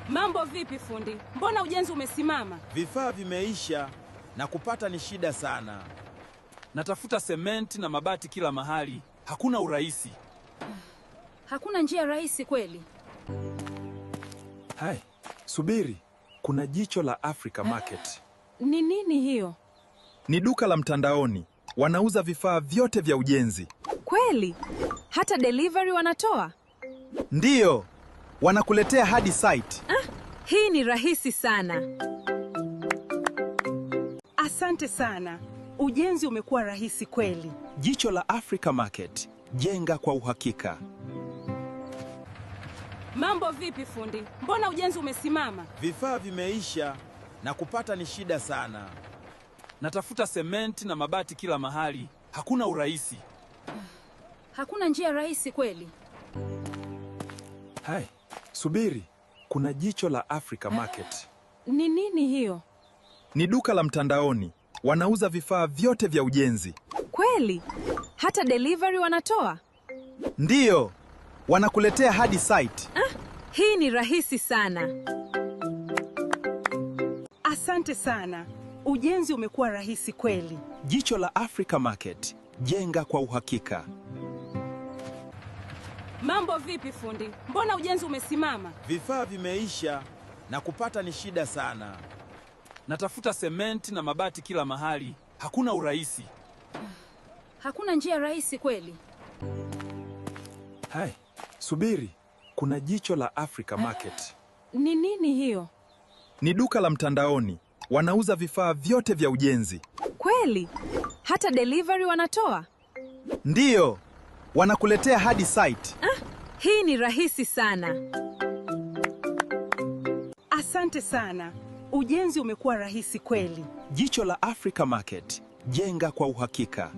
Mambo vipi fundi? Mbona ujenzi umesimama? Vifaa vimeisha na kupata ni shida sana. Natafuta sementi na mabati kila mahali. Hakuna urahisi. Hakuna njia rahisi kweli. Hai, subiri. Kuna jicho la Africa Market. Ni nini hiyo? Ni duka la mtandaoni. Wanauza vifaa vyote vya ujenzi. Kweli? Hata delivery wanatoa? Ndiyo. Wanakuletea hadi site. Hii ni rahisi sana. Asante sana. Ujenzi umekuwa rahisi kweli. Jicho la Africa Market. Jenga kwa uhakika. Mambo vipi fundi? Mbona ujenzi umesimama? Vifaa vimeisha na kupata ni shida sana. Natafuta sementi na mabati kila mahali. Hakuna urahisi. Hakuna njia rahisi kweli. Hai, subiri. Kuna jicho la Africa Market. Ni nini hiyo? Ni duka la mtandaoni. Wanauza vifaa vyote vya ujenzi. Kweli? Hata delivery wanatoa? Ndiyo. Wanakuletea hadi site. Hii ni rahisi sana. Asante sana. Ujenzi umekuwa rahisi kweli. Jicho la Africa Market. Jenga kwa uhakika. Mambo vipi fundi? Mbona ujenzi umesimama? Vifaa vimeisha na kupata ni shida sana. Natafuta sementi na mabati kila mahali. Hakuna urahisi. Hakuna njia rahisi kweli. Hai, subiri. Kuna jicho la Africa Market. Ni nini hiyo? Ni duka la mtandaoni. Wanauza vifaa vyote vya ujenzi. Kweli? Hata delivery wanatoa? Ndiyo. Wanakuletea hadi site. Hii ni rahisi sana. Asante sana. Ujenzi umekuwa rahisi kweli. Jicho la Africa Market. Jenga kwa uhakika.